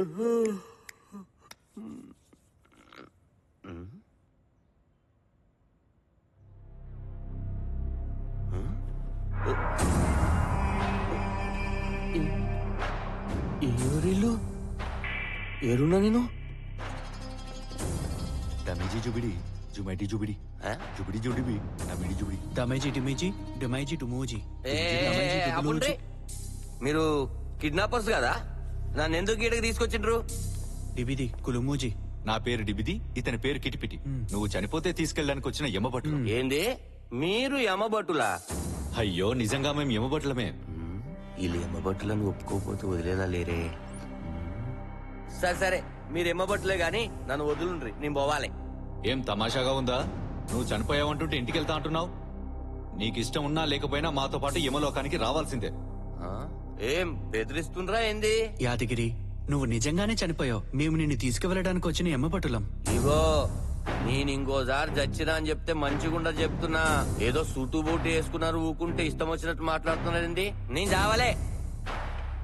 ఎవరిల్లు ఎరున్నా నేను డమేజీ జుబిడి జుమైటీ జుబిడి జుబిడి జుడిబి డమేజీ జుబిడి డమేజీ డిమేజీ డమేజీ డుమోజీ. మీరు కిడ్నాపర్స్ కదా, నన్ను ఎందుకు గీడకి తీసుకొచ్చిండ్రు? డిబిది కులుమూజీ. నా పేరు డిబిది, ఇతని పేరు కిటిపిటి. నువ్వు చనిపోతే తీసుకెళ్ళడానికి వచ్చిన యమభటులు. ఏంది మీరు యమభటులా? అయ్యో నిజంగా మేము యమభటులమే. వీళ్ళు యమభటులను ఒప్పుకోకపోతే వదిలేలా లేరే. సరే సరే, మీరు యమభటులే గాని నన్ను వదులుండ్రి, నేను పోవాలి. ఏం తమాషాగా ఉందా? నువ్వు చనిపోయావంటుంటే ఇంటికి వెళ్తా అంటున్నావు. నీకిష్టం ఉన్నా లేకపోయినా మాతో పాటు యమలోకానికి రావాల్సిందే. ఏం బెదిరిస్తుండ్రా ఏంది? యాదగిరి, నువ్వు నిజంగానే చనిపోయావు. మేము నిన్ను తీసుకువెళ్ళడానికి వచ్చిన ఎమ్మపట్టులం. ఇగో నేను ఇంకోసారి చచ్చినా అని చెప్తే మంచిగుండా చెప్తున్నా. ఏదో సూటు బూటు వేసుకున్నారు, ఊకుంటే ఇష్టం వచ్చినట్టు మాట్లాడుతున్నారండి. నేను చావాలే.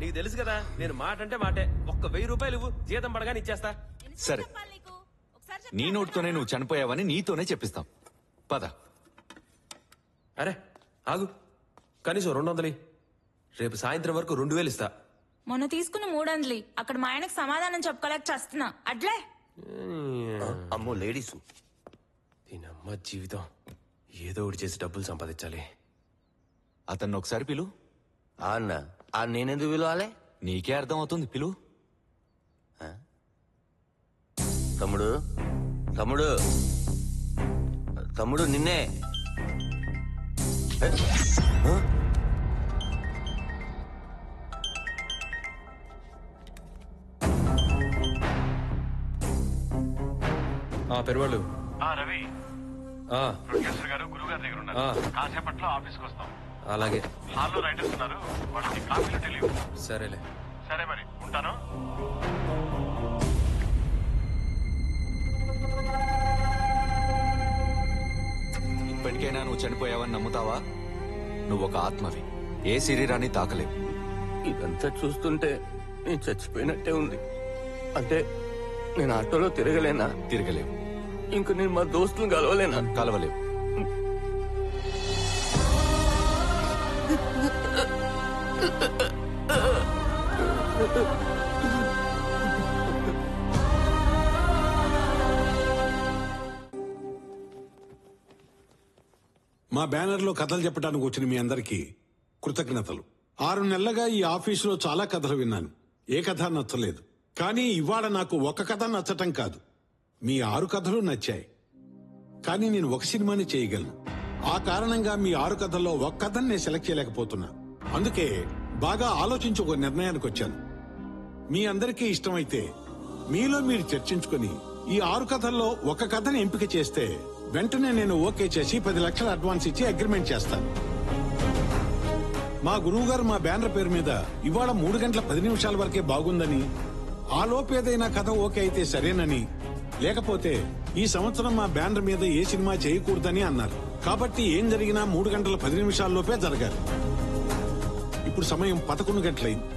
నీకు తెలుసు కదా, నేను మాట అంటే మాటే. 1000 రూపాయలు ఇవ్వు, జీతం పడగానే ఇచ్చేస్తా. సరే, నీ నోటితోనే నువ్వు చనిపోయావని నీతోనే చెప్పిస్తాం. పద. అరే ఆగు, కనీసం 200. రేపు సాయంత్రం వరకు 2000 ఇస్తా. మొన్న తీసుకున్న 300. అక్కడ మా ఆయనకు సమాధానం చెప్పుకోలేక చస్తున్నా. అట్లే అమ్మో లేడీస్. దీనమ్మ జీవితం, ఏదో ఒకటి చేసి డబ్బులు సంపాదించాలి. అతన్ని ఒకసారి పిలు. అన్న నేనెందుకు పిలవాలి? నీకే అర్థం అవుతుంది, పిలు. తమ్ముడు తమ్ముడు తమ్ముడు నిన్నే. పెరువాళ్ళు రవి, ప్రొఫెసర్ గారు గురుగారి దగ్గర ఉన్నారు. కాసేపట్లో ఆఫీస్కి వస్తాం. అలాగే. హాల్లో రైటర్స్ ఉన్నారు, వాళ్ళకి కాఫీలు తెలియదు. సరేలే. సరే మరి, ఉంటాను. ఇప్పటికైనా నువ్వు చనిపోయావని నమ్ముతావా? నువ్వు ఒక ఆత్మవి, ఏ శరీరాన్ని తాకలేవు. ఇదంతా చూస్తుంటే నేను చచ్చిపోయినట్టే ఉంది. అంటే నేను ఆటోలో తిరగలేనా? తిరగలేవు. ఇంక నేను మా దోస్తులను కలవలేనా? కలవలేవు. మా బ్యానర్లో కథలు చెప్పడానికి వచ్చిన మీ అందరికీ కృతజ్ఞతలు. 6 నెలలుగా ఈ ఆఫీసులో చాలా కథలు విన్నాను. ఏ కథ నచ్చలేదు. కానీ ఇవాళ నాకు ఒక కథ నచ్చటం కాదు, మీ 6 కథలు నచ్చాయి. కానీ నేను ఒక సినిమాని చేయగలను. ఆ కారణంగా మీ 6 కథల్లో ఒక కథని నేను సెలెక్ట్ చేయలేకపోతున్నా. అందుకే బాగా ఆలోచించి ఒక నిర్ణయానికి వచ్చాను. మీ అందరికీ ఇష్టమైతే మీలో మీరు చర్చించుకుని ఈ 6 కథల్లో ఒక కథని ఎంపిక చేస్తే వెంటనే నేను ఓకే చేసి 10 లక్షల అడ్వాన్స్ ఇచ్చి అగ్రిమెంట్ చేస్తాను. మా గురువు గారు మా బ్యానర్ పేరు మీద ఇవాళ 3 గంటల 10 నిమిషాల వరకే బాగుందని, ఆ లోపు ఏదైనా కథ ఓకే అయితే సరేనని, లేకపోతే ఈ సంవత్సరం మా బ్యానర్ మీద ఏ సినిమా చేయకూడదని అన్నారు. కాబట్టి ఏం జరిగినా 3 గంటల 10 నిమిషాల్లోపే జరగాలి. ఇప్పుడు సమయం 11 గంటలైంది.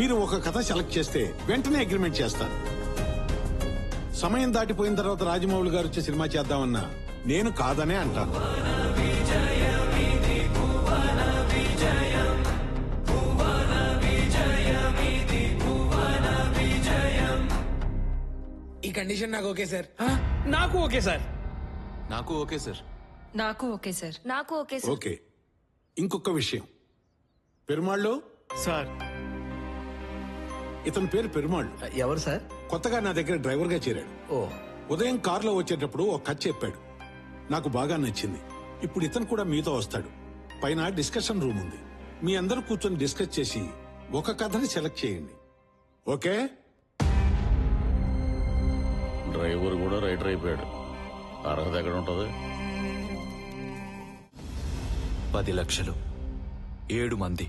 మీరు ఒక కథ సెలెక్ట్ చేస్తే వెంటనే అగ్రిమెంట్ చేస్తాను. సమయం దాటిపోయిన తర్వాత రాజమౌళి గారు వచ్చే సినిమా చేద్దామన్నా నేను కాదనే అంటాను. ఈ కండిషన్ నాకు ఓకే సార్. నాకు ఓకే సార్. నాకు ఓకే సార్. నాకు ఓకే సార్. నాకు ఓకే సార్. ఓకే. ఇంకొక విషయం, పెరుమాళ్ళు సార్. ఇతని పేరు పెరుమాళ్ళు. ఎవరు సార్? కొత్తగా నా దగ్గర డ్రైవర్ గా చేరాడు. ఓ. ఉదయం కారులో వచ్చేటప్పుడు ఒక కథ చెప్పాడు, నాకు బాగా నచ్చింది. ఇప్పుడు ఇతను కూడా మీతో వస్తాడు. పైన డిస్కషన్ రూమ్ ఉంది. మీ అందరూ కూర్చొని డిస్కస్ చేసి ఒక కథని సెలెక్ట్ చేయండి. ఓకే? డ్రైవర్ కూడా రైటర్ అయిపోయాడు. అర్హత ఎక్కడ ఉంటది? 10 లక్షలు, 7 మంది,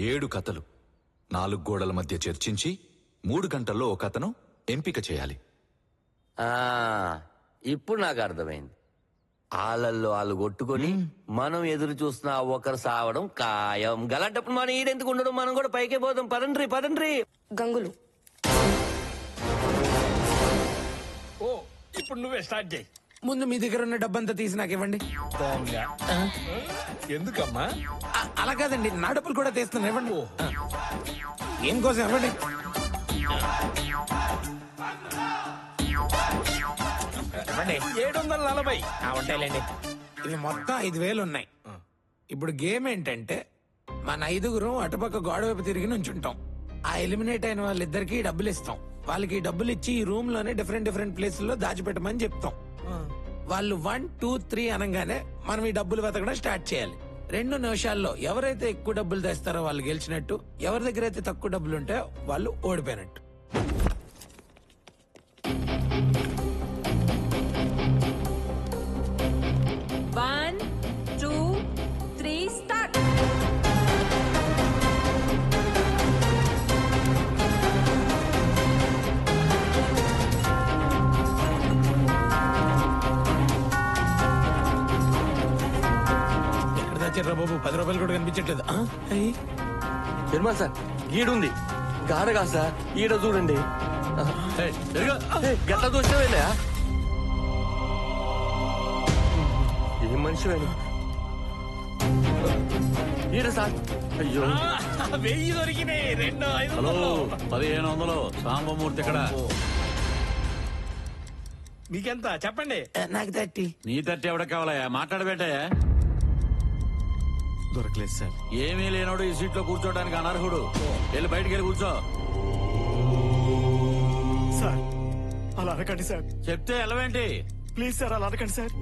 7 కథలు, 4 గోడల మధ్య చర్చించి 3 గంటల్లో ఒక కథను ఎంపిక చేయాలి. ఇప్పుడు నాకు అర్థమైంది. ఆలల్లో వాళ్ళు కొట్టుకొని మనం ఎదురు చూస్తున్న ఒకరు సావడం ఖాయం. గలంటప్పుడు మనం ఈడెందుకు ఉండడం, మనం కూడా పైకే పోదాం. పదండ్రి పదండ్రి. గంగులు, ఓ ఇప్పుడు నువ్వే స్టార్ట్ చేయి. ముందు మీ దగ్గర ఉన్న డబ్బంతా తీసి నాకు ఇవ్వండి. ఎందుకమ్మా? అలా కాదండి, నా డబ్బులు కూడా తీస్తాను, ఇవ్వండి. ఏం కోసం ఇవ్వండి. ఇవ్వండి. 740. ఉంటాయిలేండి. ఇవి మొత్తం 5,000 ఉన్నాయి. ఇప్పుడు గేమ్ ఏంటంటే మన 5గురు అటుపక్క గోడ వైపు తిరిగి నుంచుంటాం. ఆ ఎలిమినేట్ అయిన వాళ్ళిద్దరికి డబ్బులు ఇస్తాం. వాళ్ళకి డబ్బులు ఇచ్చి ఈ రూమ్ లోనే డిఫరెంట్ ప్లేసుల్లో దాచిపెట్టమని చెప్తాం. వాళ్ళు 1, 2, 3 అనగానే మనం ఈ డబ్బులు వెతకడం స్టార్ట్ చేయాలి. 2 నిమిషాల్లో ఎవరైతే ఎక్కువ డబ్బులు తెస్తారో వాళ్ళు గెలిచినట్టు, ఎవరి దగ్గర అయితే తక్కువ డబ్బులు ఉంటాయో వాళ్ళు ఓడిపోయినట్టు. One, 2, 3, start. ఎక్కడ దాచారా బాబు? 10 రూపాయలు కూడా కనిపించట్లేదు. నిర్మల్ సార్ గీడుంది, గాడగా సార్ ఈడ చూడండి. గట్ల చూసావేనా? ఏం మనిషి ఈడ సార్. అయ్యో 1000 దొరికినాయి. 2 హలో 500. 1500 సాంబమూర్తి ఇక్కడ. మీకెంత చెప్పండి? నాకు 30. నీ తట్టి ఎవడ కావాలయా? మాట్లాడబెట్టయా? దొరకలేదు సార్. ఏమీ లేనోడు ఈ సీట్లో కూర్చోడానికి అనర్హుడు. వెళ్ళి బయటికి వెళ్ళి కూర్చో. సార్ అలా అనకండి సార్. చెప్తే ఎలవేంటి? ప్లీజ్ సార్ అలా అనకండి సార్.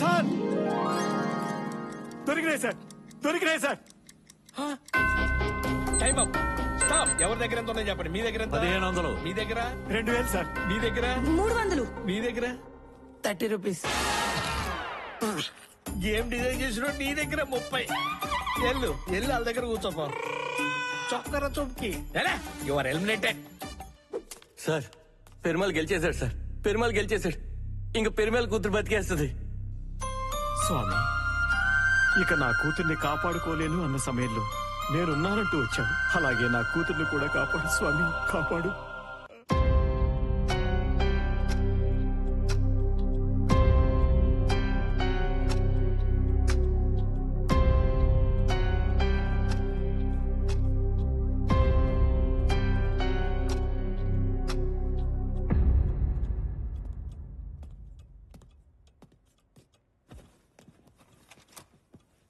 సార్ దొరికినాయి సార్, దొరికినాయి సార్. Time up. స్టాప్. ఎవరి దగ్గర ఎంత ఉన్నాయో చెప్పండి. మీ దగ్గర ఎంత? 1500. మీ దగ్గర? 2000 సార్. మీ దగ్గర? 300. మీ దగ్గర? 30 రూపీస్. గేమ్ డిజైన్ చేసిన నీ దగ్గర 30. ఎల్లు వాళ్ళ దగ్గర కూర్చోపో. చొక్కర చూపుకి you are eliminated. Sir Perumal గెలిచేశాడు సార్. పెరుమాల్ గెలిచేశాడు. ఇంక పెరుమాల్ కూతురు బతికేస్తుంది. స్వామి, ఇక నా కూతుర్ని కాపాడుకోలేను అన్న సమయంలో నేనున్నానంటూ వచ్చాను. అలాగే నా కూతుర్ని కూడా కాపాడు స్వామి, కాపాడు.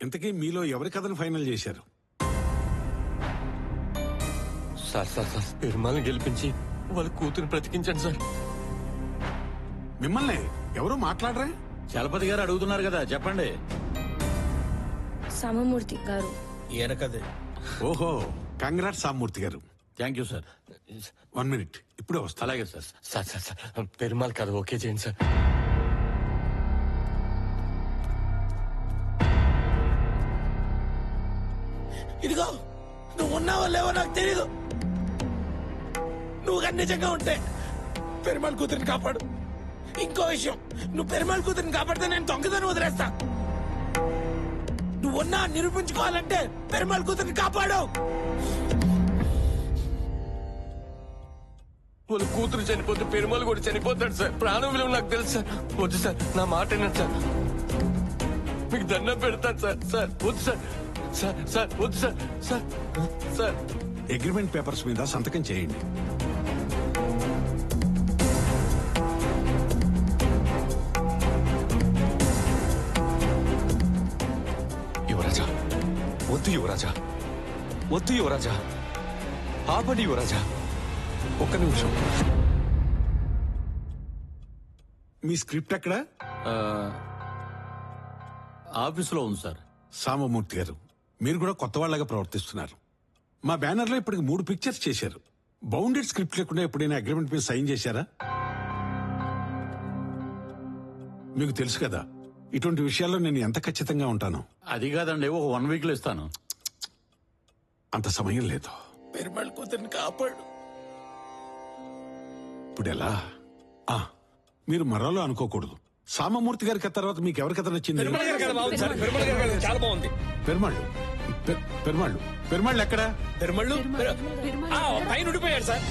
ఇంతకీ మీలో ఎవరి కథను ఫైనల్ చేశారు? సార్ సార్ సార్ పెరుమాల్ని గెలిపించి వాళ్ళ కూతురు బ్రతికించండి సార్. మిమ్మల్ని ఎవరు మాట్లాడరా? చలపతి గారు అడుగుతున్నారు కదా, చెప్పండి. సమమూర్తి గారు. ఈయనకదే. ఓహో, కంగ్రాట్స్ సామూర్తి గారు. Thank you sir. 1 మినిట్, ఇప్పుడే వస్తా. అలాగే sir. Sir sir sir Perumal కథ ఓకే చేయండి సార్. ఇదిగో నువ్వు ఉన్నావో లేవో నాకు తెలీదు. నువ్వు కానీ నిజంగా ఉంటే పెరుమాళ్ కూతురిని కాపాడు. ఇంకో విషయం, నువ్వు పెరుమాళ్ కూతురిని కాపాడితే నేను దొంగతనం వదిలేస్తా. నువ్వు ఉన్నా నిరూపించుకోవాలంటే పెరుమాళ్ కూతురిని కాపాడు. వాళ్ళ కూతురు చనిపోతే పెరుమాల్ కూడా చనిపోతాడు సార్. ప్రాణం విలువ నాకు తెలుసు సార్. వద్దు సార్, నా మాట వినండి సార్. మీకు దండం పెడతాను సార్. సార్ వద్దు సార్. సార్ సార్ వద్దు sir. Sir sir agreement papers మీద సంతకం చేయండి. యువరాజా, వద్దు యువరాజా, వద్దు యువరాజా, ఆపండి యువరాజా. ఒక్క నిమిషం. మీ స్క్రిప్ట్ ఎక్కడ? ఆఫీసులో ఉంది సార్. సామమూర్తి గారు, మీరు కూడా కొత్త వాళ్ళగా ప్రవర్తిస్తున్నారు. మా బ్యానర్ లో ఇప్పటికి 3 పిక్చర్స్ చేశారు. బౌండెడ్ స్క్రిప్ట్ లేకుండా ఎప్పుడైనా అగ్రిమెంట్ మీద సైన్ చేశారా? మీకు తెలుసు కదా ఇటువంటి విషయాల్లో నేను ఎంత ఖచ్చితంగా ఉంటాను. అది కాదండి, ఒక 1 వీక్ లో ఇస్తాను. అంత సమయం లేదు. పెరుమాళ్ కూతురిని కాపాడు. ఇప్పుడు ఎలా? మీరు మరోలో అనుకోకూడదు. సామమూర్తి గారి కథ తర్వాత మీకు ఎవరి కథ నచ్చింది? పెరుమాళ్ గారి కథ బాగుంది సార్. పెరుమాళ్ గారి కథ చాలా బాగుంది. పెరుమాళ్ళు పెరుమాళ్ళు పెరుమాళ్ళు ఎక్కడా? పెరుమళ్ళు పైన ఉండిపోయాడు సార్.